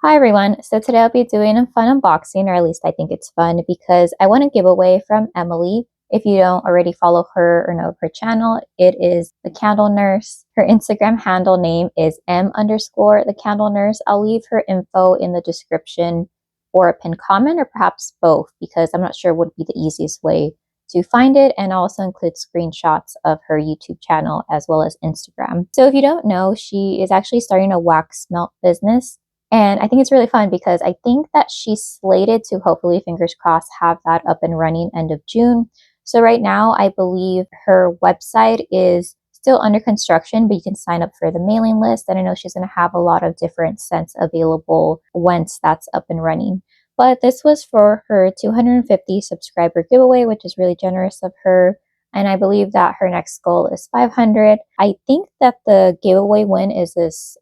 Hi everyone, so today I'll be doing a fun unboxing, or at least I think it's fun because I want a giveaway from Emily. If you don't already follow her or know of her channel, it is TheCandleNurse. Her Instagram handle name is m_TheCandleNurse. I'll leave her info in the description or a pinned comment, or perhaps both, because I'm not sure what would be the easiest way to find it, and I'll also include screenshots of her YouTube channel as well as Instagram. So if you don't know, she is actually starting a wax melt business. And I think it's really fun because I think that she's slated to hopefully, fingers crossed, have that up and running end of June. So right now, I believe her website is still under construction, but you can sign up for the mailing list. And I know she's going to have a lot of different scents available once that's up and running. But this was for her 250 subscriber giveaway, which is really generous of her. And I believe that her next goal is 500. I think that the giveaway win is this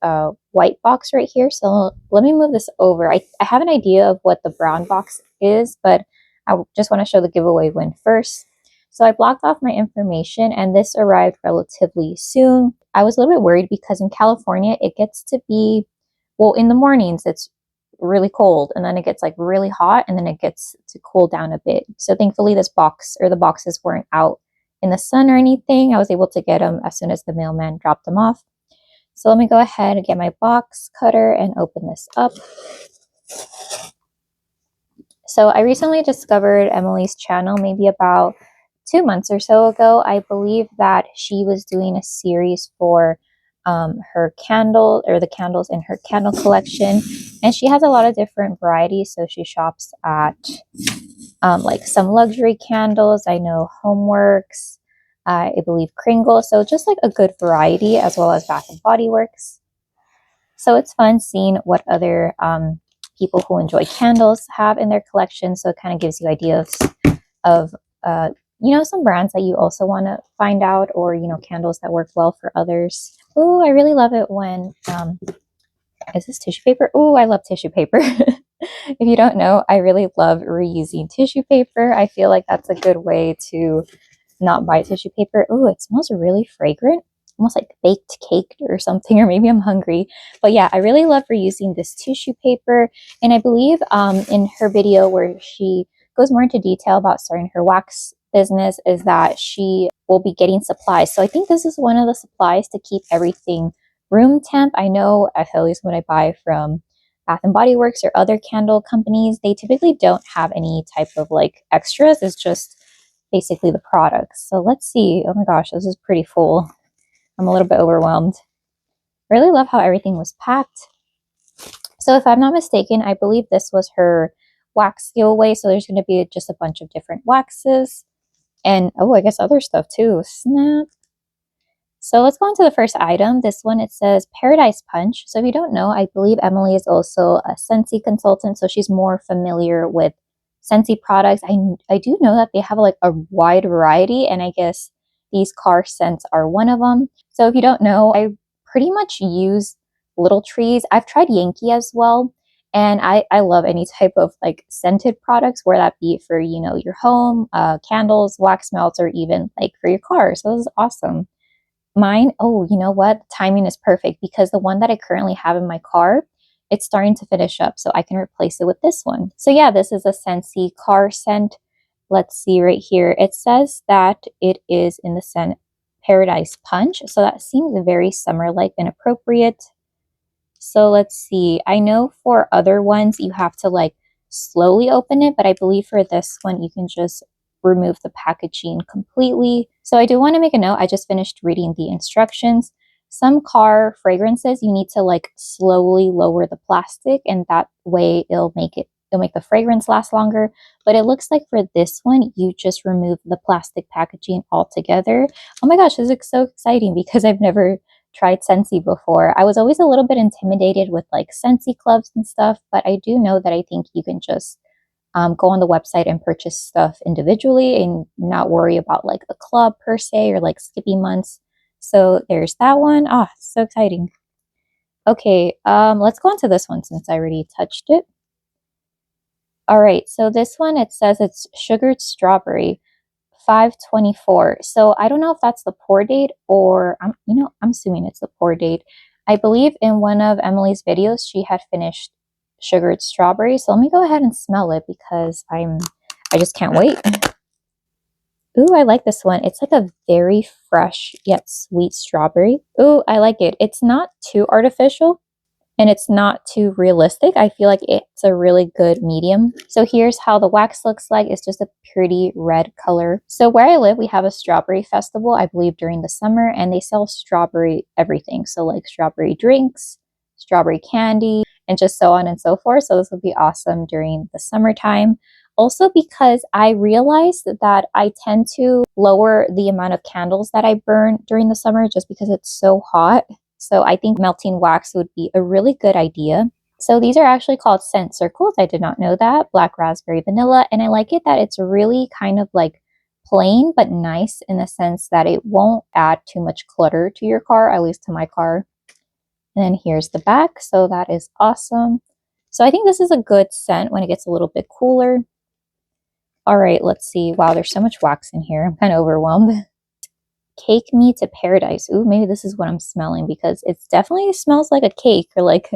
white box right here. So let me move this over. I have an idea of what the brown box is, but I just want to show the giveaway win first. So I blocked off my information and this arrived relatively soon. I was a little bit worried because in California, it gets to be, well, in the mornings, it's really cold, and then it gets like really hot, and then it gets to cool down a bit. So thankfully this box, or the boxes, weren't out in the sun or anything. I was able to get them as soon as the mailman dropped them off. So let me go ahead and get my box cutter and open this up. So I recently discovered Emily's channel maybe about 2 months or so ago. I believe that she was doing a series for her candle, or the candles in her candle collection, and she has a lot of different varieties. So she shops at like some luxury candles. I know Homeworx, I believe Kringle. So just like a good variety, as well as Bath and Body Works. So it's fun seeing what other people who enjoy candles have in their collection. So it kind of gives you ideas of some brands that you also want to find out, or candles that work well for others. Oh, I really love it when is this tissue paper? Oh, I love tissue paper. If you don't know, I really love reusing tissue paper. I feel like that's a good way to not buy tissue paper. Oh, it smells really fragrant, almost like baked cake or something, or maybe I'm hungry. But yeah, I really love reusing this tissue paper. And I believe in her video where she goes more into detail about starting her wax business, is that she will be getting supplies. So I think this is one of the supplies to keep everything room temp. I know, at least when I buy from Bath and Body Works or other candle companies, they typically don't have any type of like extras. It's just basically the products. So let's see. Oh my gosh, this is pretty full. I'm a little bit overwhelmed. Really love how everything was packed. So if I'm not mistaken, I believe this was her wax giveaway. So there's going to be just a bunch of different waxes. And oh, I guess other stuff too. Snap. So let's go on to the first item. This one, it says Paradise Punch. So if you don't know, I believe Emily is also a Scentsy consultant. So she's more familiar with Scentsy products. I do know that they have like a wide variety, and I guess these car scents are one of them. So if you don't know, I pretty much use Little Trees. I've tried Yankee as well. And I love any type of like scented products, where that be for, your home, candles, wax melts, or even like for your car. So this is awesome. Mine, oh, you know what? Timing is perfect because the one that I currently have in my car, it's starting to finish up, so I can replace it with this one. So yeah, this is a Scentsy car scent. Let's see right here. It says that it is in the scent Paradise Punch. So that seems very summer-like and appropriate. So let's see. I know for other ones, you have to like slowly open it, but I believe for this one, you can just remove the packaging completely. So I do want to make a note. I just finished reading the instructions. Some car fragrances, you need to like slowly lower the plastic, and that way it'll make the fragrance last longer. But it looks like for this one, you just remove the plastic packaging altogether. Oh my gosh, this is so exciting because I've never tried Scentsy before. I was always a little bit intimidated with like Scentsy clubs and stuff, but I do know that I think you can just go on the website and purchase stuff individually and not worry about like a club per se, or like skipping months. So there's that one. Ah, so exciting. Okay, let's go on to this one since I already touched it. All right, so this one, it says it's sugared strawberry, 5/24. So I don't know if that's the pour date, or I'm assuming it's the pour date. I believe in one of Emily's videos, she had finished sugared strawberry. So let me go ahead and smell it because I just can't wait. Ooh, I like this one. It's like a very fresh yet sweet strawberry. Ooh, I like it. It's not too artificial and it's not too realistic. I feel like it's a really good medium. So here's how the wax looks like. It's just a pretty red color. So where I live, we have a strawberry festival, I believe during the summer, and they sell strawberry everything. So like strawberry drinks, strawberry candy, and just so on and so forth. So this would be awesome during the summertime. Also because I realized that I tend to lower the amount of candles that I burn during the summer just because it's so hot. So I think melting wax would be a really good idea. So these are actually called scent circles. I did not know that. Black raspberry vanilla. And I like it that it's really kind of like plain but nice in the sense that it won't add too much clutter to your car, at least to my car. And then here's the back. So that is awesome. So I think this is a good scent when it gets a little bit cooler. All right, let's see. Wow, there's so much wax in here. I'm kind of overwhelmed. Cake Me to Paradise. Ooh, maybe this is what I'm smelling because it definitely smells like a cake or like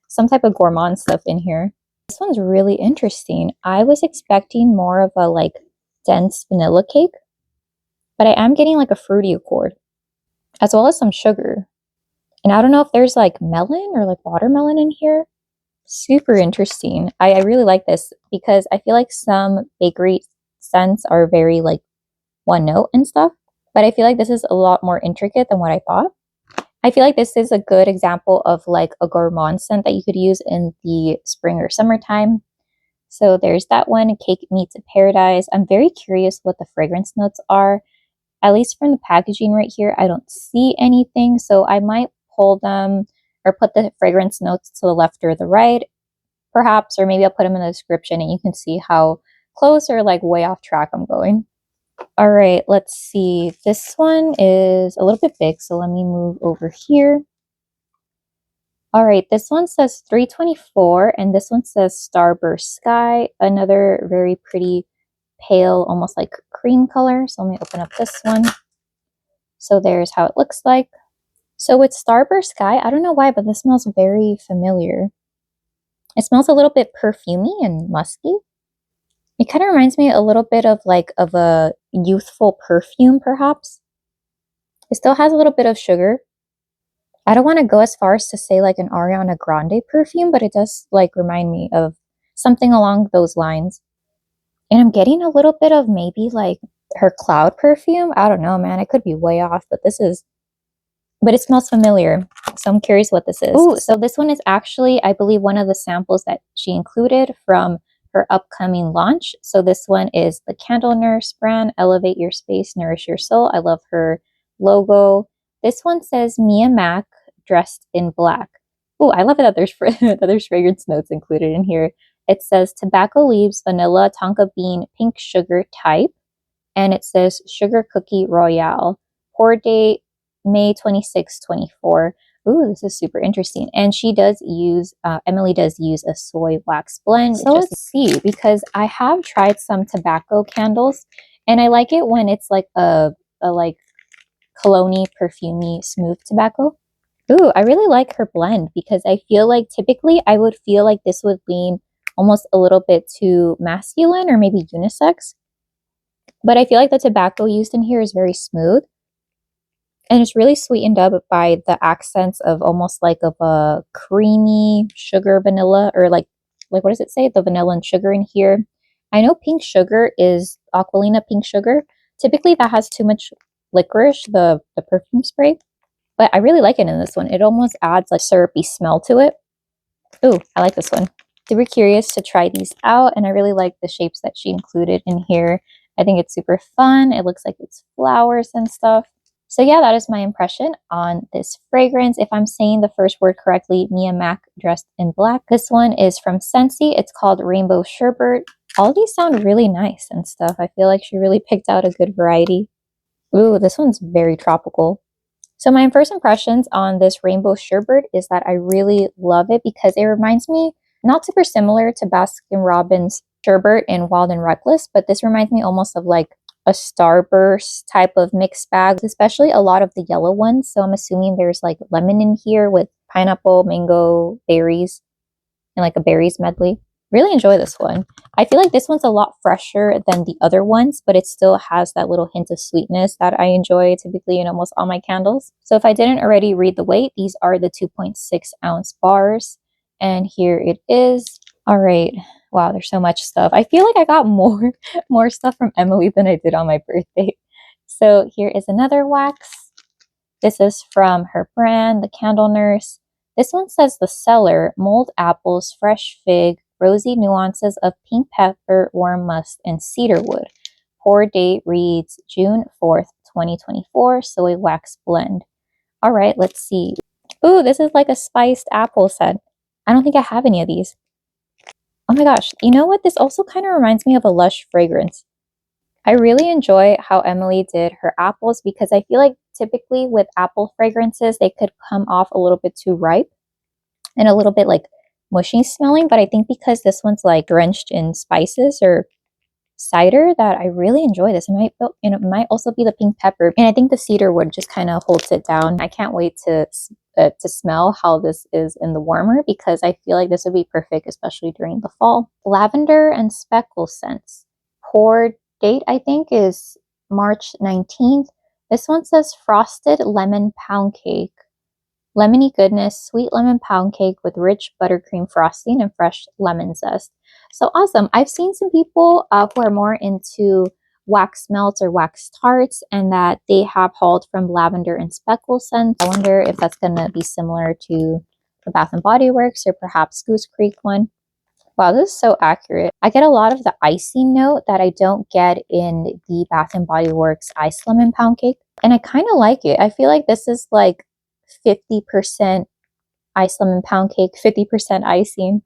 some type of gourmand stuff in here. This one's really interesting. I was expecting more of a like dense vanilla cake, but I am getting like a fruity accord as well as some sugar. And I don't know if there's like melon or like watermelon in here. Super interesting. I really like this because I feel like some bakery scents are very like one note and stuff. But I feel like this is a lot more intricate than what I thought. I feel like this is a good example of like a gourmand scent that you could use in the spring or summertime. So there's that one, Cake Me to Paradise. I'm very curious what the fragrance notes are. At least from the packaging right here, I don't see anything. So I might pull them or put the fragrance notes to the left or the right, perhaps, or maybe I'll put them in the description and you can see how close or like way off track I'm going. All right, let's see. This one is a little bit big, so let me move over here. All right, this one says 324, and this one says Starburst Sky, another very pretty pale, almost like cream color. So let me open up this one. So there's how it looks like. So with Starburst Sky, I don't know why, but this smells very familiar. It smells a little bit perfumey and musky. It kind of reminds me a little bit of like of a youthful perfume, perhaps. It still has a little bit of sugar. I don't want to go as far as to say like an Ariana Grande perfume, but it does like remind me of something along those lines. And I'm getting a little bit of maybe like her cloud perfume. I don't know, man. I could be way off, but it smells familiar. So I'm curious what this is. Ooh, so this one is actually, I believe, one of the samples that she included from her upcoming launch. So this one is the TheCandleNurse brand, Elevate Your Space, Nourish Your Soul. I love her logo. This one says Mack dressed in black. Oh, I love it that there's fragrance notes included in here. It says tobacco leaves, vanilla, tonka bean, pink sugar type. And it says sugar cookie royale. Pour date May 26, 24. Ooh, this is super interesting. And she does use, Emily does use a soy wax blend. So let's see, because I have tried some tobacco candles and I like it when it's like a like cologne-y, perfumey, smooth tobacco. Ooh, I really like her blend because I feel like typically I would feel like this would lean almost a little bit too masculine or maybe unisex. But I feel like the tobacco used in here is very smooth. And it's really sweetened up by the accents of almost like of a creamy sugar vanilla, or like what does it say? The vanilla and sugar in here. I know pink sugar is Aquilina pink sugar. Typically that has too much licorice, the perfume spray. But I really like it in this one. It almost adds like syrupy smell to it. Ooh, I like this one. Super curious to try these out, and I really like the shapes that she included in here. I think it's super fun. It looks like it's flowers and stuff. So yeah, that is my impression on this fragrance. If I'm saying the first word correctly, Mack dressed in black. This one is from Scentsy. It's called Rainbow Sherbert. All these sound really nice and stuff. I feel like she really picked out a good variety. Ooh, this one's very tropical. So my first impressions on this Rainbow Sherbert is that I really love it because it reminds me, not super similar to Baskin-Robbins Sherbert in Wild and Reckless, but this reminds me almost of like a Starburst type of mixed bag, especially a lot of the yellow ones. So I'm assuming there's like lemon in here with pineapple, mango, berries. and like a berries medley. Really enjoy this one. I feel like this one's a lot fresher than the other ones, but it still has that little hint of sweetness that I enjoy typically in almost all my candles. So if I didn't already read the weight, these are the 2.6 ounce bars. And here it is. All right. Wow, there's so much stuff. I feel like I got more stuff from Emily than I did on my birthday. So here is another wax. This is from her brand, TheCandleNurse. This one says The Cellar, mulled apples, fresh fig, rosy nuances of pink pepper, warm musk, and cedarwood. Pour date reads June 4th, 2024, soy wax blend. All right, let's see. Ooh, this is like a spiced apple scent. I don't think I have any of these. Oh my gosh, you know what? This also kind of reminds me of a Lush fragrance. I really enjoy how Emily did her apples because I feel like typically with apple fragrances, they could come off a little bit too ripe and a little bit like mushy smelling. But I think because this one's like drenched in spices or cider that I really enjoy this. It might also be the pink pepper. And I think the cedarwood just kind of holds it down. I can't wait to smell how this is in the warmer because I feel like this would be perfect, especially during the fall. Lavender and Speckles scents. Pour date, I think, is March 19th. This one says frosted lemon pound cake. Lemony goodness, sweet lemon pound cake with rich buttercream frosting and fresh lemon zest. So awesome. I've seen some people who are more into wax melts or wax tarts and that they have hauled from Lavender and Speckles scents. I wonder if that's going to be similar to the Bath & Body Works or perhaps Goose Creek one. Wow, this is so accurate. I get a lot of the icing note that I don't get in the Bath & Body Works Ice Lemon Pound Cake. And I kind of like it. I feel like this is like 50% ice lemon pound cake, 50% icing.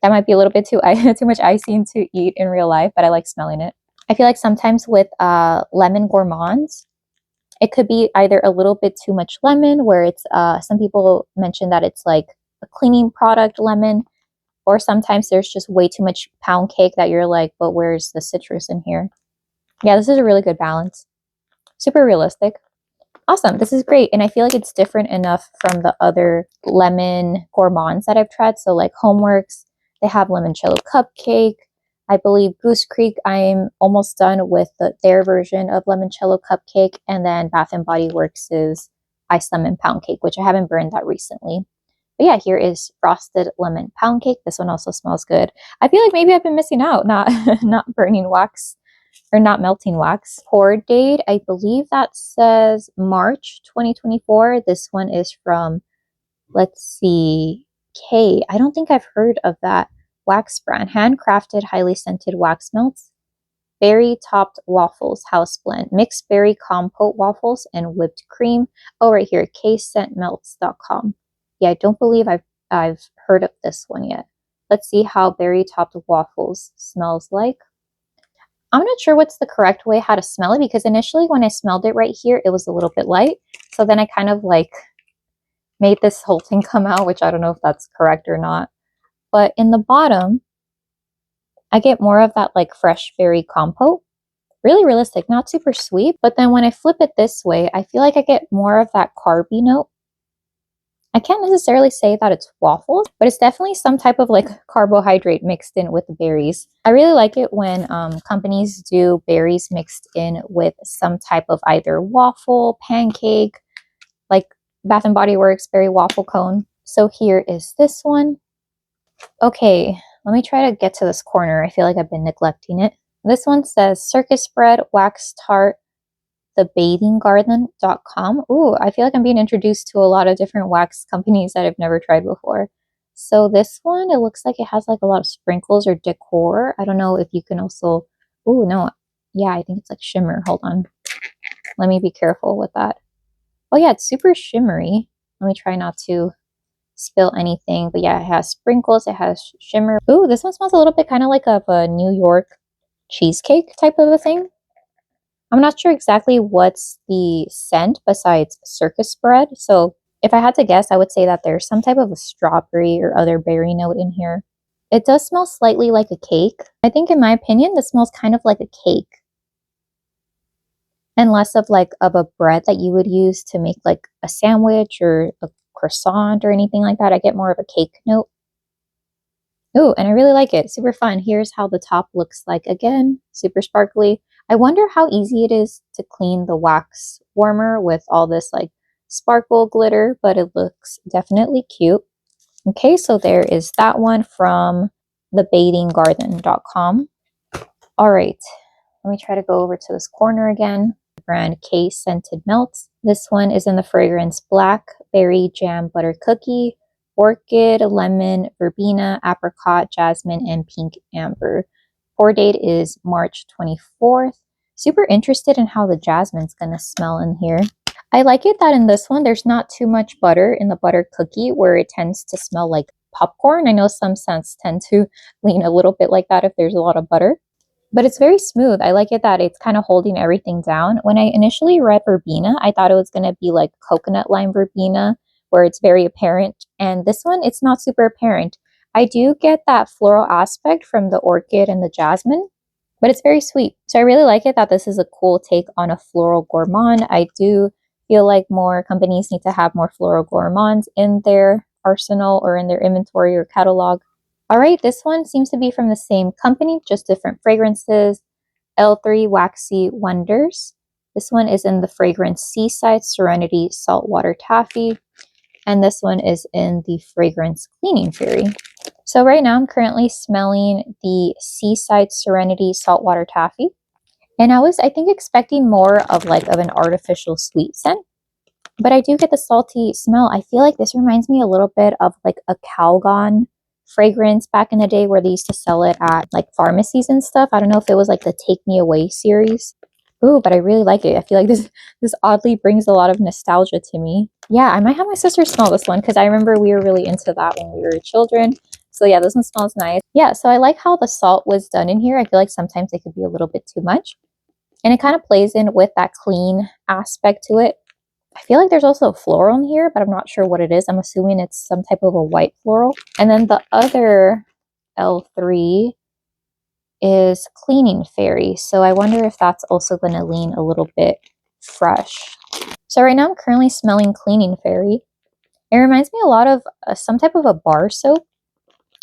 That might be a little bit too much icing to eat in real life, but I like smelling it. I feel like sometimes with lemon gourmands, it could be either a little bit too much lemon, where it's some people mention that it's like a cleaning product lemon, or sometimes there's just way too much pound cake that you're like, but where's the citrus in here? Yeah, this is a really good balance. Super realistic. Awesome. This is great. And I feel like it's different enough from the other lemon gourmands that I've tried. So like Homeworx, they have limoncello cupcake. I believe Goose Creek, I'm almost done with their version of limoncello cupcake. And then Bath & Body Works is ice lemon pound cake, which I haven't burned that recently. But yeah, here is frosted lemon pound cake. This one also smells good. I feel like maybe I've been missing out, not burning wax. Or not melting wax. Pour date, I believe that says March 2024. This one is from, let's see, K. I don't think I've heard of that wax brand. Handcrafted, highly scented wax melts. Berry topped waffles, house blend. Mixed berry compote waffles and whipped cream. Oh, right here, kscentmelts.com. Yeah, I don't believe I've heard of this one yet. Let's see how berry topped waffles smells like. I'm not sure what's the correct way how to smell it because initially when I smelled it right here, it was a little bit light. So then I kind of like made this whole thing come out, which I don't know if that's correct or not. But in the bottom, I get more of that like fresh berry compote. Really realistic, not super sweet. But then when I flip it this way, I feel like I get more of that carby note. I can't necessarily say that it's waffles, but it's definitely some type of like carbohydrate mixed in with the berries. I really like it when companies do berries mixed in with some type of either waffle, pancake, like Bath & Body Works berry waffle cone. So here is this one. Okay, let me try to get to this corner. I feel like I've been neglecting it. This one says Circus Spread Wax Tart, thebathinggarden.com. Ooh, I feel like I'm being introduced to a lot of different wax companies that I've never tried before. So this one, it looks like it has like a lot of sprinkles or decor. I don't know if you can also, ooh, no. Yeah, I think it's like shimmer. Hold on. Let me be careful with that. Oh yeah, it's super shimmery. Let me try not to spill anything. But yeah, it has sprinkles. It has shimmer. Ooh, this one smells a little bit kind of like of a New York cheesecake type of a thing. I'm not sure exactly what's the scent besides Circus Spread. So if I had to guess, I would say that there's some type of a strawberry or other berry note in here. It does smell slightly like a cake. I think in my opinion, this smells kind of like a cake. And less of like of a bread that you would use to make like a sandwich or a croissant or anything like that. I get more of a cake note. Oh, and I really like it. Super fun. Here's how the top looks like again. Super sparkly. I wonder how easy it is to clean the wax warmer with all this like sparkle glitter, but it looks definitely cute. Okay, so there is that one from thebatinggarden.com. All right, let me try to go over to this corner again. Brand K Scented Melts. This one is in the fragrance Blackberry Jam Butter Cookie, Orchid, Lemon, Verbena, Apricot, Jasmine, and Pink Amber. Pour date is March 24th. Super interested in how the jasmine's gonna smell in here. I like it that in this one, there's not too much butter in the butter cookie where it tends to smell like popcorn. I know some scents tend to lean a little bit like that if there's a lot of butter. But it's very smooth. I like it that it's kind of holding everything down. When I initially read verbena, I thought it was going to be like coconut lime verbena, where it's very apparent. And this one, it's not super apparent. I do get that floral aspect from the orchid and the jasmine, but it's very sweet. So I really like it that this is a cool take on a floral gourmand. I do feel like more companies need to have more floral gourmands in their arsenal or in their inventory or catalog. All right, this one seems to be from the same company, just different fragrances. L3 Waxy Wonders. This one is in the fragrance Seaside Serenity Saltwater Taffy. And this one is in the fragrance Cleaning Fairy. So right now I'm currently smelling the Seaside Serenity Saltwater Taffy. And I was, I think, expecting more of an artificial sweet scent. But I do get the salty smell. I feel like this reminds me a little bit of like a Calgon fragrance back in the day where they used to sell it at like pharmacies and stuff. I don't know if it was like the Take Me Away series. Ooh, but I really like it. I feel like this oddly brings a lot of nostalgia to me. Yeah, I might have my sister smell this one because I remember we were really into that when we were children. So yeah, this one smells nice. Yeah, so I like how the salt was done in here. I feel like sometimes it could be a little bit too much. And it kind of plays in with that clean aspect to it. I feel like there's also a floral in here, but I'm not sure what it is. I'm assuming it's some type of a white floral. And then the other L3 is Cleaning Fairy. So I wonder if that's also going to lean a little bit fresh. So right now I'm currently smelling Cleaning Fairy. It reminds me a lot of some type of a bar soap.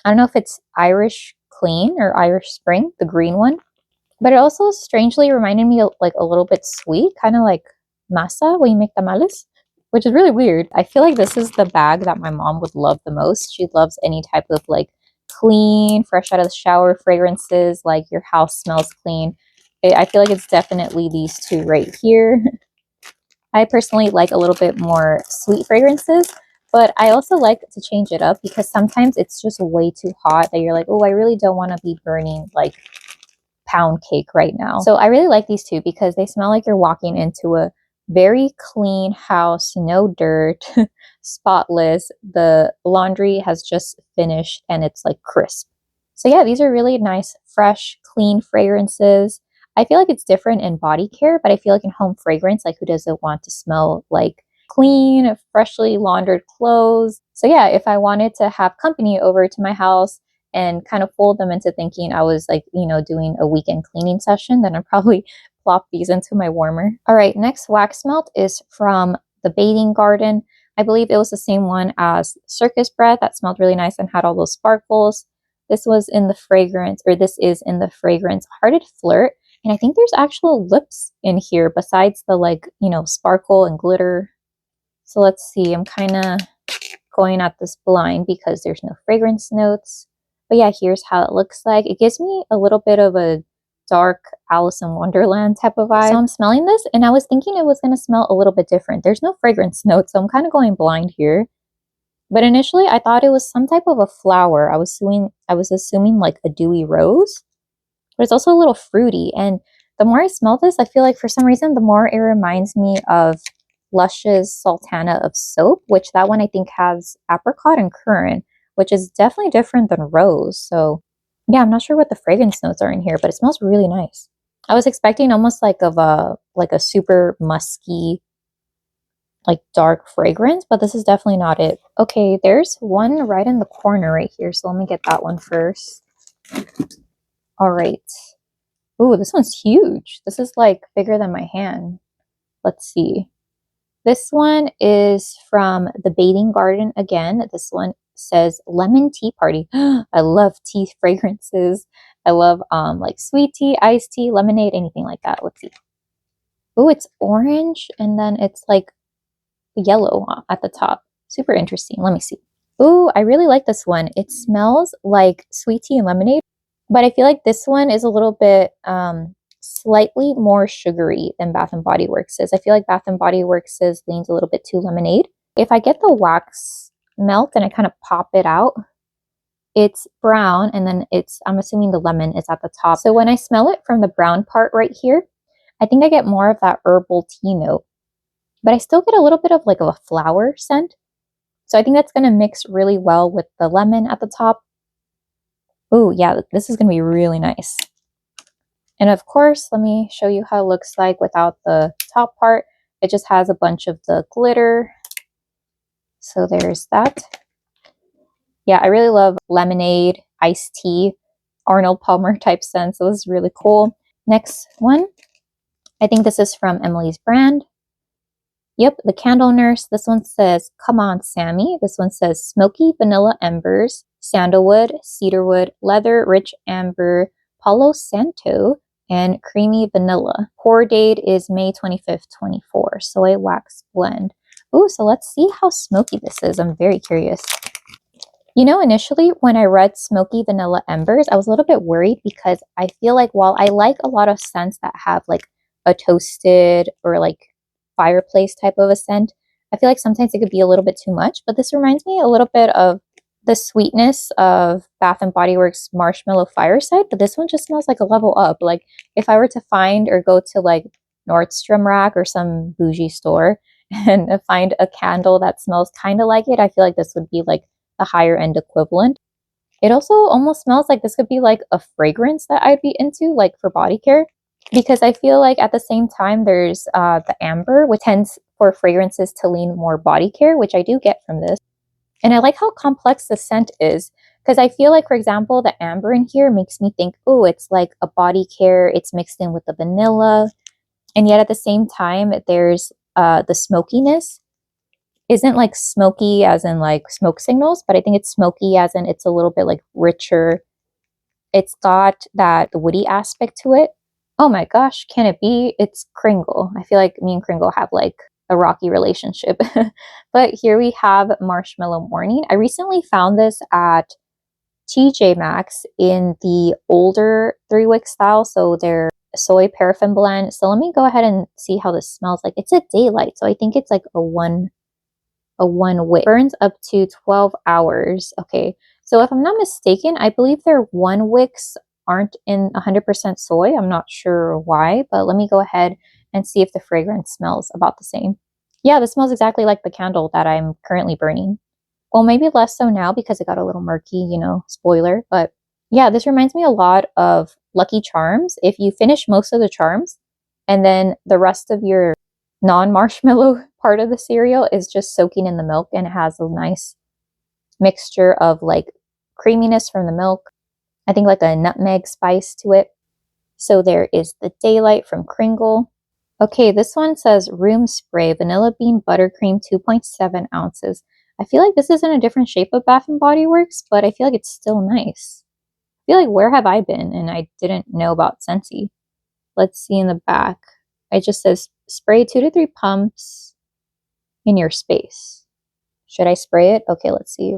I don't know if it's Irish Clean or Irish Spring, the green one. But it also strangely reminded me of like a little bit sweet, kind of like masa when you make tamales, which is really weird. I feel like this is the bag that my mom would love the most. She loves any type of like clean, fresh out of the shower fragrances, like your house smells clean. I feel like it's definitely these two right here. I personally like a little bit more sweet fragrances, but I also like to change it up because sometimes it's just way too hot that you're like, oh, I really don't want to be burning like Poundcake right now. So I really like these two because they smell like you're walking into a very clean house, no dirt, spotless. The laundry has just finished and it's like crisp. So yeah, these are really nice, fresh, clean fragrances. I feel like it's different in body care, but I feel like in home fragrance, like who doesn't want to smell like clean, freshly laundered clothes? So yeah, if I wanted to have company over to my house and kind of fool them into thinking I was like, you know, doing a weekend cleaning session, then I'd probably plop these into my warmer. All right, next wax melt is from the Bathing Garden. I believe it was the same one as Circus Breath that smelled really nice and had all those sparkles. This was in the fragrance, or this is in the fragrance Hearted Flirt. And I think there's actual lips in here besides the like, you know, sparkle and glitter. So let's see, I'm kind of going at this blind because there's no fragrance notes. But yeah, here's how it looks like. It gives me a little bit of a dark Alice in Wonderland type of vibe. So I'm smelling this and I was thinking it was going to smell a little bit different. There's no fragrance notes, so I'm kind of going blind here. But initially I thought it was some type of a flower. I was assuming like a dewy rose. But it's also a little fruity. And the more I smell this, I feel like for some reason, the more it reminds me of Lush's Sultana of Soap, which that one I think has apricot and currant, which is definitely different than rose. So yeah, I'm not sure what the fragrance notes are in here, but it smells really nice. I was expecting almost like a super musky, like dark fragrance, but this is definitely not it. Okay, there's one right in the corner right here. So let me get that one first. All right. Ooh, this one's huge. This is like bigger than my hand. Let's see. This one is from the Bathing Garden again. This one says lemon tea party. I love tea fragrances. I love like sweet tea, iced tea, lemonade, anything like that. Let's see. Oh, it's orange and then it's like yellow at the top. Super interesting. Let me see. Oh, I really like this one. It smells like sweet tea and lemonade, but I feel like this one is a little bit slightly more sugary than Bath and Body Works is. I feel like Bath and Body Works leans a little bit too lemonade. If I get the wax melt and I kind of pop it out, it's brown and then I'm assuming the lemon is at the top. So when I smell it from the brown part right here, I think I get more of that herbal tea note, but I still get a little bit of like a flower scent. So I think that's going to mix really well with the lemon at the top. Oh yeah, this is going to be really nice. And of course, let me show you how it looks like without the top part. It just has a bunch of the glitter. So there's that. Yeah, I really love lemonade, iced tea, Arnold Palmer type scents. So this is really cool. Next one. I think this is from Emily's brand. Yep, the Candle Nurse. This one says, come on, Sami. This one says, smoky vanilla embers, sandalwood, cedarwood, leather, rich amber, Palo Santo, and creamy vanilla. Pour date is May 25th, 24. Soy wax blend. Ooh, so let's see how smoky this is. I'm very curious. You know, initially when I read smoky vanilla embers, I was a little bit worried because I feel like while I like a lot of scents that have like a toasted or like fireplace type of a scent, I feel like sometimes it could be a little bit too much, but this reminds me a little bit of the sweetness of Bath and Body Works Marshmallow Fireside, but this one just smells like a level up. Like if I were to find or go to like Nordstrom Rack or some bougie store and find a candle that smells kind of like it, I feel like this would be like the higher end equivalent. It also almost smells like this could be like a fragrance that I'd be into, like for body care, because I feel like at the same time there's the amber, which tends for fragrances to lean more body care, which I do get from this. And I like how complex the scent is, because I feel like, for example, the amber in here makes me think, oh, it's like a body care, it's mixed in with the vanilla, and yet at the same time there's the smokiness. Isn't like smoky as in like smoke signals, but I think it's smoky as in it's a little bit like richer. It's got that woody aspect to it. Oh my gosh, can it be? It's Kringle. I feel like me and Kringle have like a rocky relationship. But here we have Marshmallow Morning. I recently found this at TJ Maxx in the older 3-wick style, so they're soy paraffin blend. So let me go ahead and see how this smells like. It's a daylight, so I think it's like a one wick. Burns up to 12 hours. Okay, so if I'm not mistaken, I believe their 1 wicks aren't in 100% soy. I'm not sure why, but let me go ahead and see if the fragrance smells about the same. Yeah, this smells exactly like the candle that I'm currently burning. Well, maybe less so now because it got a little murky, you know, spoiler. But yeah, this reminds me a lot of Lucky Charms. If you finish most of the charms and then the rest of your non-marshmallow part of the cereal is just soaking in the milk, and it has a nice mixture of like creaminess from the milk, I think like a nutmeg spice to it. So there is the Daylight from Kringle. Okay, this one says room spray, vanilla bean buttercream, 2.7 ounces. I feel like this is in a different shape of Bath and Body Works, but I feel like it's still nice. I feel like where have I been and I didn't know about Scentsy. Let's see in the back. It just says spray 2 to 3 pumps in your space. Should I spray it? Okay, let's see.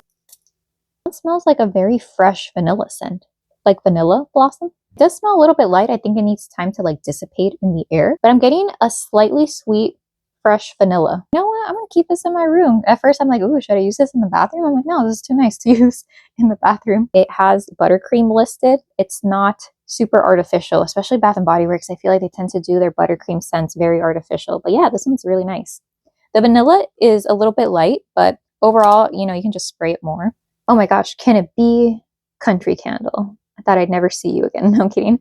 It smells like a very fresh vanilla scent, like vanilla blossom. It does smell a little bit light. I think it needs time to like dissipate in the air, but I'm getting a slightly sweet, fresh vanilla. You know what? I'm gonna keep this in my room. At first I'm like, ooh, should I use this in the bathroom? I'm like, no, this is too nice to use in the bathroom. It has buttercream listed. It's not super artificial, especially Bath and Body Works. I feel like they tend to do their buttercream scents very artificial, but yeah, this one's really nice. The vanilla is a little bit light, but overall, you know, you can just spray it more. Oh my gosh, can it be Country Candle? I thought I'd never see you again. No, I'm kidding.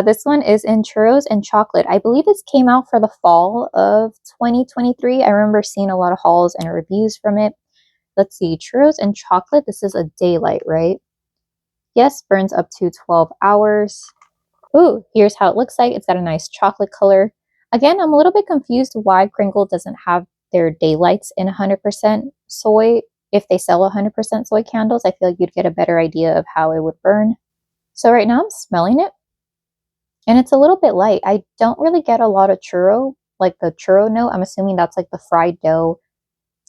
This one is in Churros and Chocolate. I believe this came out for the fall of 2023. I remember seeing a lot of hauls and reviews from it. Let's see, Churros and Chocolate. This is a Daylight, right? Yes, burns up to 12 hours. Ooh, here's how it looks like. It's got a nice chocolate color. Again, I'm a little bit confused why Kringle doesn't have their Daylights in 100% soy. if they sell 100% soy candles, I feel like you'd get a better idea of how it would burn. So right now I'm smelling it, and it's a little bit light. I don't really get a lot of churro, like the churro note. I'm assuming that's like the fried dough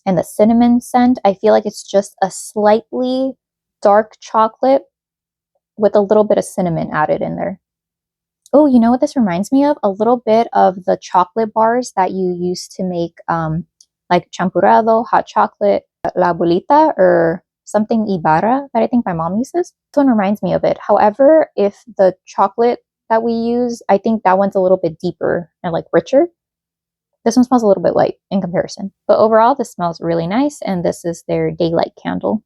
and the cinnamon scent. I feel like it's just a slightly dark chocolate with a little bit of cinnamon added in there. Oh, you know what this reminds me of? A little bit of the chocolate bars that you used to make, like champurrado, hot chocolate, la abuelita, or something Ibarra that I think my mom uses. This one reminds me of it. However, if the chocolate that we use, I think that one's a little bit deeper and like richer. This one smells a little bit light in comparison. But overall, this smells really nice, and this is their daylight candle.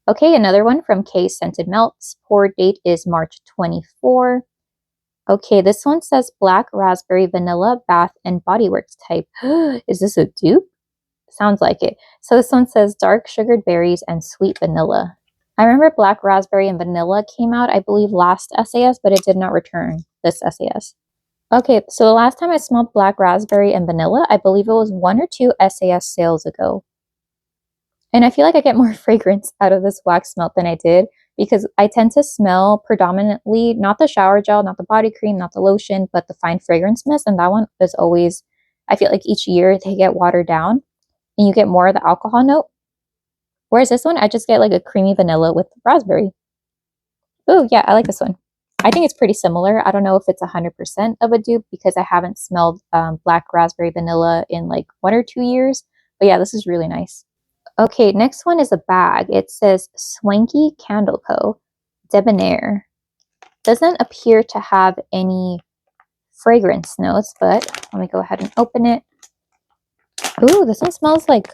Okay, another one from K Scented Melts. Pour date is March 24. Okay, this one says Black Raspberry Vanilla Bath and Body Works type. Is this a dupe? Sounds like it. So this one says Dark Sugared Berries and Sweet Vanilla. I remember Black Raspberry and Vanilla came out, I believe, last SAS, but it did not return this SAS. Okay, so the last time I smelled Black Raspberry and Vanilla, I believe it was 1 or 2 SAS sales ago. And I feel like I get more fragrance out of this wax melt than I did, because I tend to smell predominantly not the shower gel, not the body cream, not the lotion, but the fine fragrance mist. And that one is always, I feel like each year they get watered down and you get more of the alcohol note. Whereas this one, I just get like a creamy vanilla with raspberry. Oh yeah, I like this one. I think it's pretty similar. I don't know if it's 100% of a dupe because I haven't smelled Black Raspberry Vanilla in like 1 or 2 years. But yeah, this is really nice. Okay, next one is a bag. It says Swanky Candle Co. Debonair. Doesn't appear to have any fragrance notes, but let me go ahead and open it. Ooh, this one smells like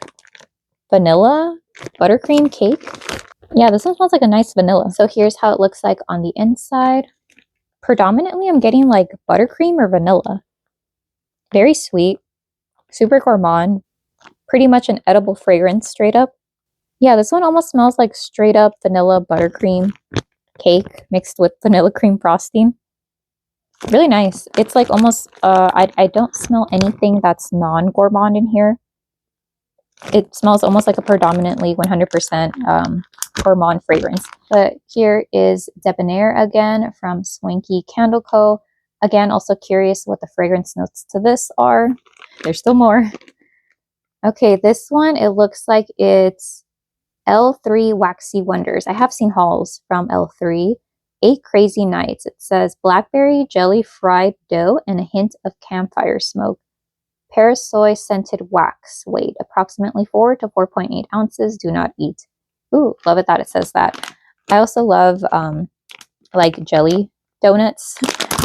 vanilla buttercream cake. Yeah, this one smells like a nice vanilla. So here's how it looks like on the inside. Predominantly, I'm getting like buttercream or vanilla. Very sweet, super gourmand. Pretty much an edible fragrance straight up. Yeah, this one almost smells like straight up vanilla buttercream cake mixed with vanilla cream frosting. Really nice. It's like almost, I don't smell anything that's non-gourmand in here. It smells almost like a predominantly 100% gourmand fragrance. But here is Debonair again from Swanky Candle Co. Again, also curious what the fragrance notes to this are. There's still more. Okay, this one, it looks like it's L3 Waxy Wonders. I have seen hauls from L3. 8 Crazy Nights. It says blackberry jelly fried dough and a hint of campfire smoke. Parasoy scented wax. Weight approximately 4 to 4.8 ounces. Do not eat. Ooh, love it that it says that. I also love like jelly donuts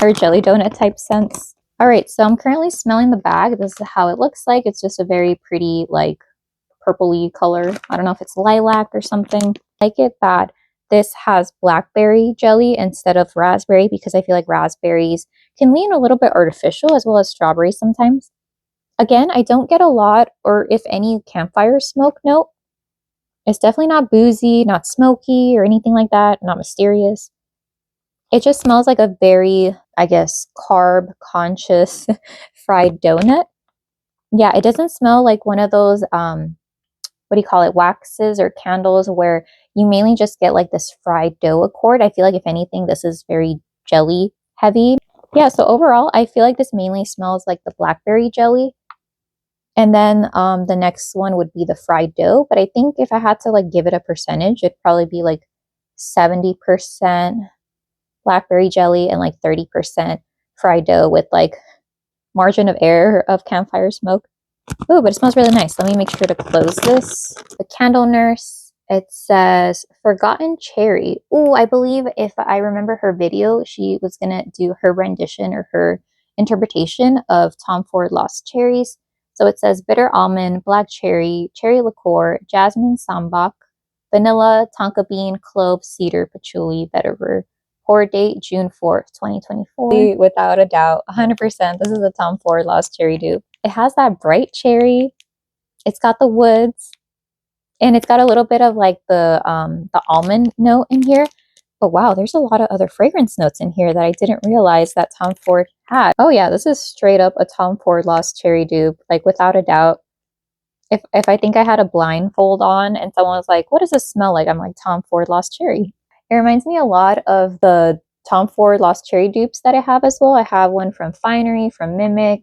or jelly donut type scents. All right, so I'm currently smelling the bag. This is how it looks like. It's just a very pretty, like, purpley color. I don't know if it's lilac or something. I like it that this has blackberry jelly instead of raspberry, because I feel like raspberries can lean a little bit artificial, as well as strawberries sometimes. Again, I don't get a lot, or if any, campfire smoke note. It's definitely not boozy, not smoky, or anything like that. Not mysterious. It just smells like a very, I guess, carb-conscious fried donut. Yeah, it doesn't smell like one of those, what do you call it, waxes or candles where you mainly just get like this fried dough accord. I feel like if anything, this is very jelly heavy. Yeah, so overall, I feel like this mainly smells like the blackberry jelly. And then the next one would be the fried dough. But I think if I had to like give it a percentage, it'd probably be like 70% blackberry jelly and like 30% fried dough with like margin of error of campfire smoke. Oh, but it smells really nice. Let me make sure to close this. The Candle Nurse. It says Forgotten Cherry. Oh, I believe if I remember her video, she was going to do her rendition or her interpretation of Tom Ford Lost Cherries. So it says bitter almond, black cherry, cherry liqueur, jasmine sambac, vanilla, tonka bean, clove, cedar, patchouli, vetiver. Pour date June 4th, 2024. Without a doubt, 100%. This is a Tom Ford Lost Cherry dupe. It has that bright cherry. It's got the woods. And it's got a little bit of like the almond note in here. But wow, there's a lot of other fragrance notes in here that I didn't realize that Tom Ford had. Oh yeah, this is straight up a Tom Ford Lost Cherry dupe. Like without a doubt. if I think I had a blindfold on and someone was like, what does this smell like? I'm like, Tom Ford Lost Cherry. It reminds me a lot of the Tom Ford Lost Cherry dupes that I have as well. I have one from Finery, from Mimic,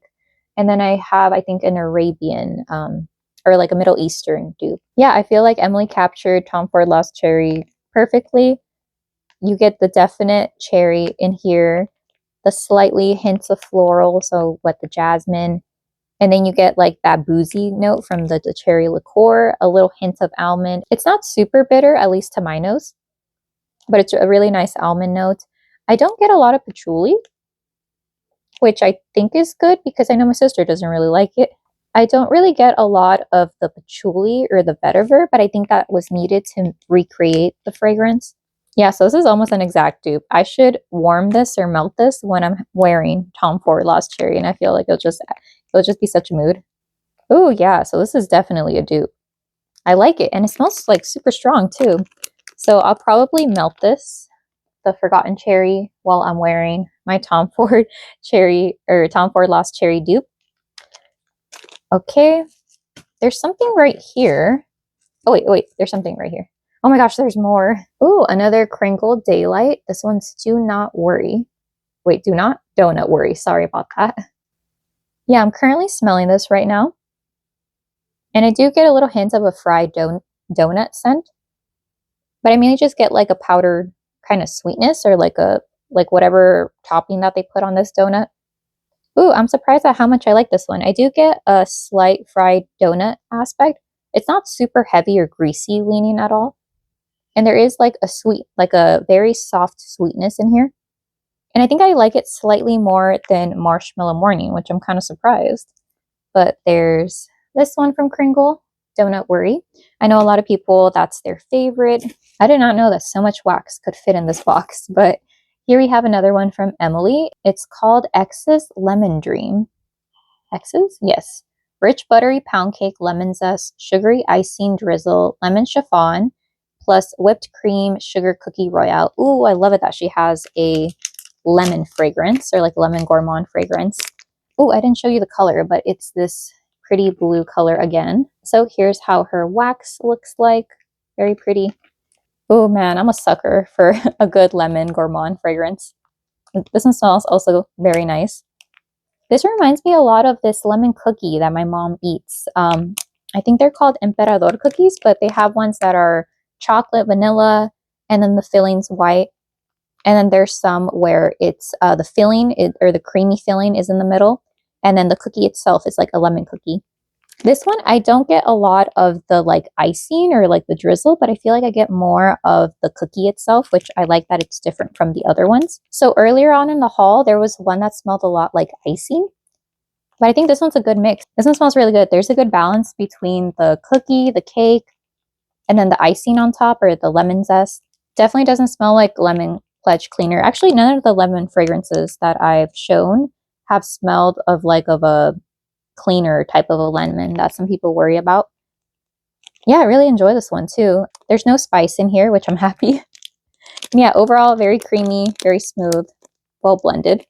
and then I have, I think, an Arabian or like a Middle Eastern dupe. Yeah, I feel like Emily captured Tom Ford Lost Cherry perfectly. You get the definite cherry in here, the slightly hints of floral, so what, the jasmine, and then you get like that boozy note from the cherry liqueur, a little hint of almond. It's not super bitter, at least to my nose, but it's a really nice almond note. I don't get a lot of patchouli, which I think is good because I know my sister doesn't really like it. I don't really get a lot of the patchouli or the vetiver, but I think that was needed to recreate the fragrance. Yeah, so this is almost an exact dupe. I should warm this or melt this when I'm wearing Tom Ford Lost Cherry, and I feel like it'll just be such a mood. Oh yeah, so this is definitely a dupe. I like it, and it smells like super strong too. So I'll probably melt this, the Forgotten Cherry, while I'm wearing my Tom Ford Cherry or Tom Ford Lost Cherry dupe. Okay, there's something right here. Oh wait, there's something right here. Oh my gosh, there's more. Ooh, another Kringle Daylight. This one's Do Not Worry. Wait, Donut Worry. Sorry about that. Yeah, I'm currently smelling this right now. And I do get a little hint of a fried donut scent. But I mainly just get like a powdered kind of sweetness or like whatever topping that they put on this donut. Ooh, I'm surprised at how much I like this one. I do get a slight fried donut aspect. It's not super heavy or greasy leaning at all. And there is like a very soft sweetness in here. And I think I like it slightly more than Marshmallow Morning, which I'm kind of surprised. But there's this one from Kringle, Don't Worry. I know a lot of people, that's their favorite. I did not know that so much wax could fit in this box, but here we have another one from Emily. It's called X's Lemon Dream. X's? Yes. Rich buttery pound cake, lemon zest, sugary icing drizzle, lemon chiffon, plus whipped cream, sugar cookie royale. Ooh, I love it that she has a lemon fragrance or like lemon gourmand fragrance. Ooh, I didn't show you the color, but it's this pretty blue color again. So here's how her wax looks like. Very pretty. Oh man, I'm a sucker for a good lemon gourmand fragrance. This one smells also very nice. This reminds me a lot of this lemon cookie that my mom eats. I think they're called Emperador cookies, but they have ones that are chocolate, vanilla, and then the filling's white. And then there's some where it's the filling or the creamy filling is in the middle. And then the cookie itself is like a lemon cookie. This one, I don't get a lot of the like icing or like the drizzle, but I feel like I get more of the cookie itself, which I like that it's different from the other ones. So earlier on in the haul, there was one that smelled a lot like icing, but I think this one's a good mix. This one smells really good. There's a good balance between the cookie, the cake, and then the icing on top or the lemon zest. Definitely doesn't smell like lemon pledge cleaner. Actually, none of the lemon fragrances that I've shown have smelled of a cleaner type of a lemon that some people worry about. Yeah, I really enjoy this one too. There's no spice in here, which I'm happy. Yeah, overall, very creamy, very smooth, well blended.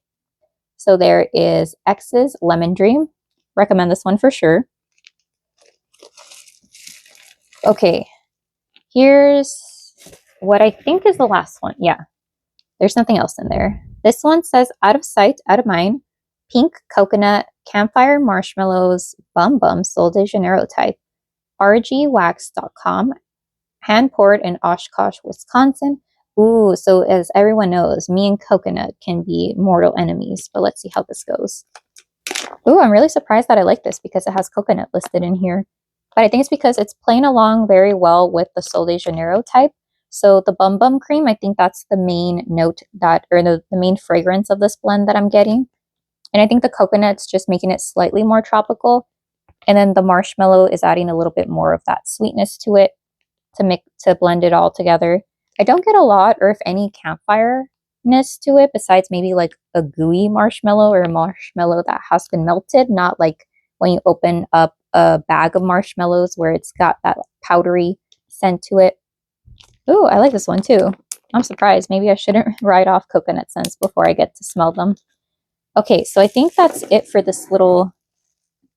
So there is X's Lemon Dream. Recommend this one for sure. Okay, here's what I think is the last one. Yeah, there's nothing else in there. This one says Out of Sight, Out of Mind. Pink Coconut, Campfire Marshmallows, Bum Bum, Sol de Janeiro type. RGWAX.com. Hand poured in Oshkosh, Wisconsin. Ooh, so as everyone knows, me and coconut can be mortal enemies, but let's see how this goes. Ooh, I'm really surprised that I like this because it has coconut listed in here. But I think it's because it's playing along very well with the Sol de Janeiro type. So the Bum Bum cream, I think that's the main note or the main fragrance of this blend that I'm getting. And I think the coconut's just making it slightly more tropical. And then the marshmallow is adding a little bit more of that sweetness to it to blend it all together. I don't get a lot or if any campfire-ness to it besides maybe like a gooey marshmallow or a marshmallow that has been melted, not like when you open up a bag of marshmallows where it's got that powdery scent to it. Ooh, I like this one too. I'm surprised. Maybe I shouldn't write off coconut scents before I get to smell them. Okay, so I think that's it for this little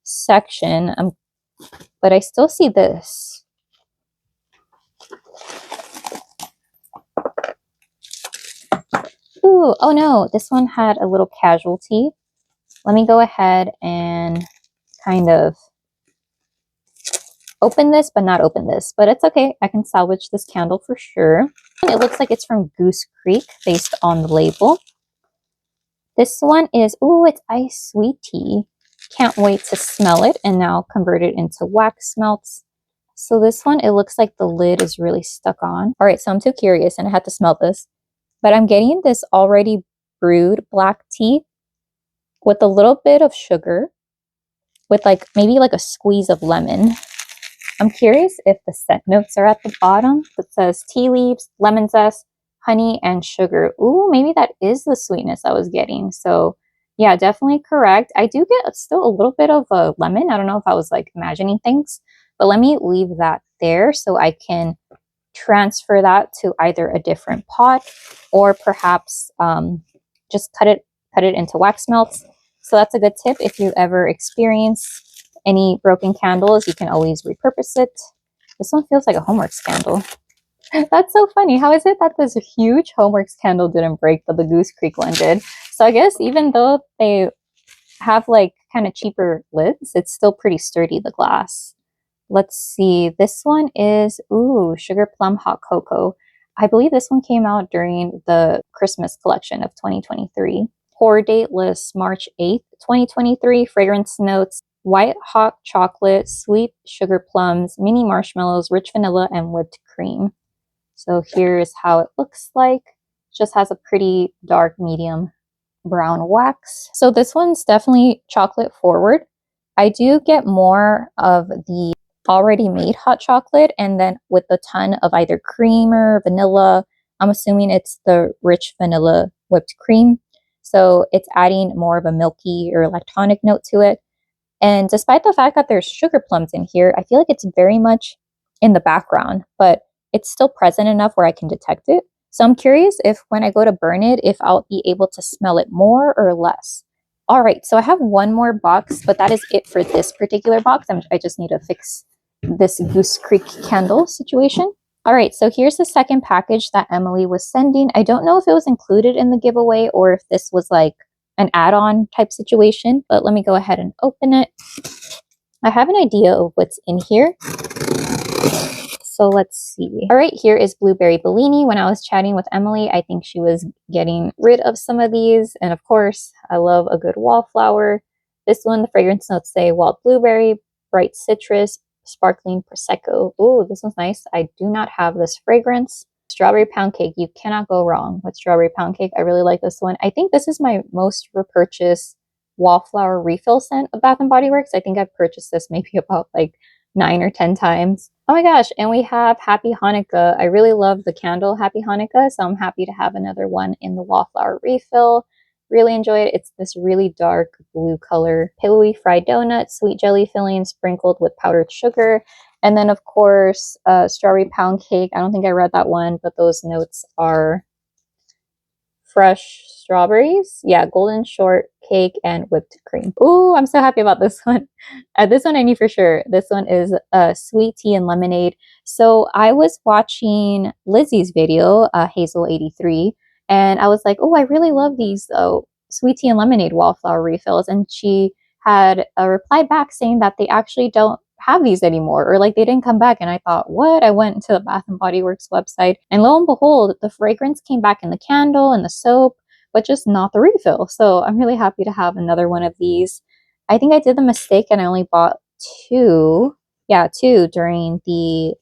section. I'm but I still see this. Ooh, oh no, this one had a little casualty. Let me go ahead and kind of open this, but not open this. But it's okay. I can salvage this candle for sure. It looks like it's from Goose Creek based on the label. This one is, ooh, it's Ice Sweet Tea. Can't wait to smell it and now convert it into wax melts. So this one, it looks like the lid is really stuck on. All right, so I'm too curious and I had to smell this. But I'm getting this already brewed black tea with a little bit of sugar with like maybe like a squeeze of lemon. I'm curious if the scent notes are at the bottom. It says tea leaves, lemon zest, honey, and sugar. Ooh, maybe that is the sweetness I was getting. So yeah, definitely correct. I do get still a little bit of a lemon. I don't know if I was like imagining things, but let me leave that there so I can transfer that to either a different pot or perhaps just cut it into wax melts. So that's a good tip. If you ever experience any broken candles, you can always repurpose it. This one feels like a Homeworx candle. That's so funny. How is it that this huge Homeworx candle didn't break, but the Goose Creek one did? So I guess even though they have like kind of cheaper lids, it's still pretty sturdy, the glass. Let's see. This one is, ooh, Sugar Plum Hot Cocoa. I believe this one came out during the Christmas collection of 2023. Pour date lists March 8th, 2023. Fragrance notes, white hot chocolate, sweet sugar plums, mini marshmallows, rich vanilla, and whipped cream. So here's how it looks like. Just has a pretty dark medium brown wax. So this one's definitely chocolate forward. I do get more of the already made hot chocolate and then with a ton of either cream or vanilla. I'm assuming it's the rich vanilla whipped cream. So it's adding more of a milky or lactonic note to it. And despite the fact that there's sugar plums in here, I feel like it's very much in the background, but it's still present enough where I can detect it. So I'm curious if when I go to burn it, if I'll be able to smell it more or less. All right, so I have one more box, but that is it for this particular box. I just need to fix this Goose Creek candle situation. All right, so here's the second package that Emily was sending. I don't know if it was included in the giveaway or if this was like an add-on type situation, but let me go ahead and open it. I have an idea of what's in here. So let's see. All right, here is Blueberry Bellini. When I was chatting with Emily, I think she was getting rid of some of these. And of course, I love a good wallflower. This one, the fragrance notes say wild blueberry, bright citrus, sparkling prosecco. Ooh, this one's nice. I do not have this fragrance. Strawberry pound cake. You cannot go wrong with strawberry pound cake. I really like this one. I think this is my most repurchased wallflower refill scent of Bath & Body Works. I think I've purchased this maybe about like 9 or 10 times. Oh my gosh, and we have Happy Hanukkah. I really love the candle Happy Hanukkah, so I'm happy to have another one in the wallflower refill. Really enjoy it. It's this really dark blue color, pillowy fried donut, sweet jelly filling sprinkled with powdered sugar. And then, of course, strawberry pound cake. I don't think I read that one, but those notes are fresh strawberries. Yeah, golden shortcake and whipped cream. Ooh, I'm so happy about this one. This one I knew for sure. This one is sweet tea and lemonade. So I was watching Lizzie's video, Hazel83, and I was like, oh, I really love these sweet tea and lemonade wallflower refills. And she had a reply back saying that they actually don't have these anymore, or like they didn't come back. And I thought, what? I went to the Bath & Body Works website, and lo and behold, the fragrance came back in the candle and the soap, but just not the refill. So I'm really happy to have another one of these. I think I did the mistake and I only bought two during the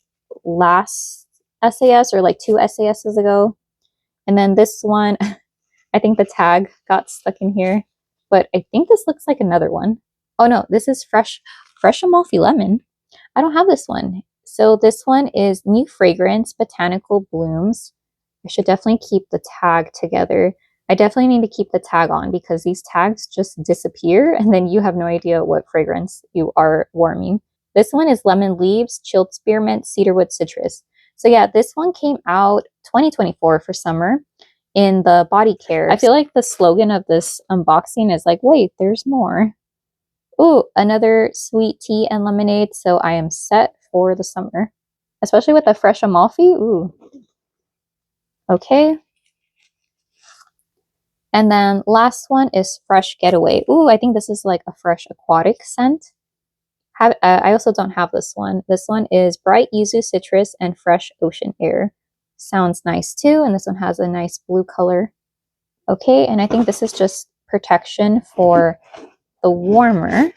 last SAS, or like 2 SASs ago. And then this one, I think the tag got stuck in here, but I think this looks like another one. Oh no, this is Fresh Amalfi Lemon. I don't have this one. So this one is New Fragrance Botanical Blooms. I should definitely keep the tag together. I definitely need to keep the tag on because these tags just disappear and then you have no idea what fragrance you are warming. This one is Lemon Leaves, Chilled Spearmint, Cedarwood Citrus. So yeah, this one came out 2024 for summer in the body care. I feel like the slogan of this unboxing is like, wait, there's more. Ooh, another sweet tea and lemonade. So I am set for the summer, especially with a fresh Amalfi. Ooh. Okay. And then last one is Fresh Getaway. Ooh, I think this is like a fresh aquatic scent. I also don't have this one. This one is Bright Yuzu Citrus and Fresh Ocean Air. Sounds nice too. And this one has a nice blue color. Okay, and I think this is just protection for the warmer.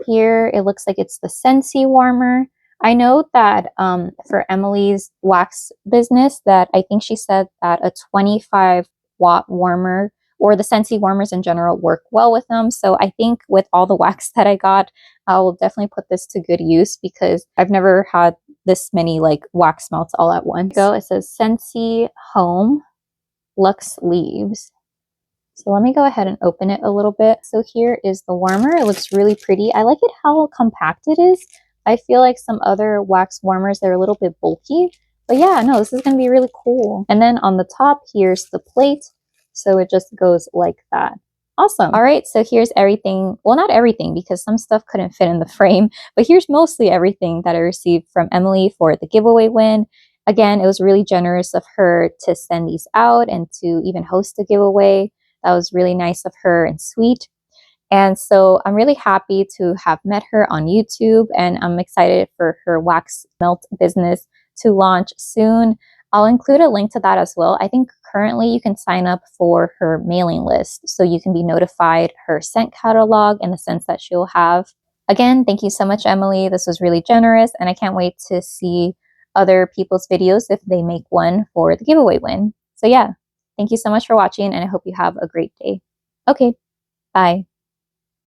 Here, it looks like it's the Scentsy warmer. I know that for Emily's wax business, that I think she said that a 25-watt warmer or the Scentsy warmers in general work well with them. So I think with all the wax that I got, I will definitely put this to good use because I've never had this many like wax melts all at once. It says Scentsy Home Luxe Leaves. So let me go ahead and open it a little bit. So here is the warmer. It looks really pretty. I like it how compact it is. I feel like some other wax warmers, they're a little bit bulky. But yeah, no, this is going to be really cool. And then on the top, here's the plate. So it just goes like that. Awesome. All right, so here's everything. Well, not everything because some stuff couldn't fit in the frame. But here's mostly everything that I received from Emily for the giveaway win. Again, it was really generous of her to send these out and to even host a giveaway. That was really nice of her and sweet. And so I'm really happy to have met her on YouTube, and I'm excited for her wax melt business to launch soon. I'll include a link to that as well. I think currently you can sign up for her mailing list so you can be notified her scent catalog and the scents that she'll have. Again, thank you so much, Emily. This was really generous, and I can't wait to see other people's videos if they make one for the giveaway win. So yeah. Thank you so much for watching, and I hope you have a great day. Okay, bye.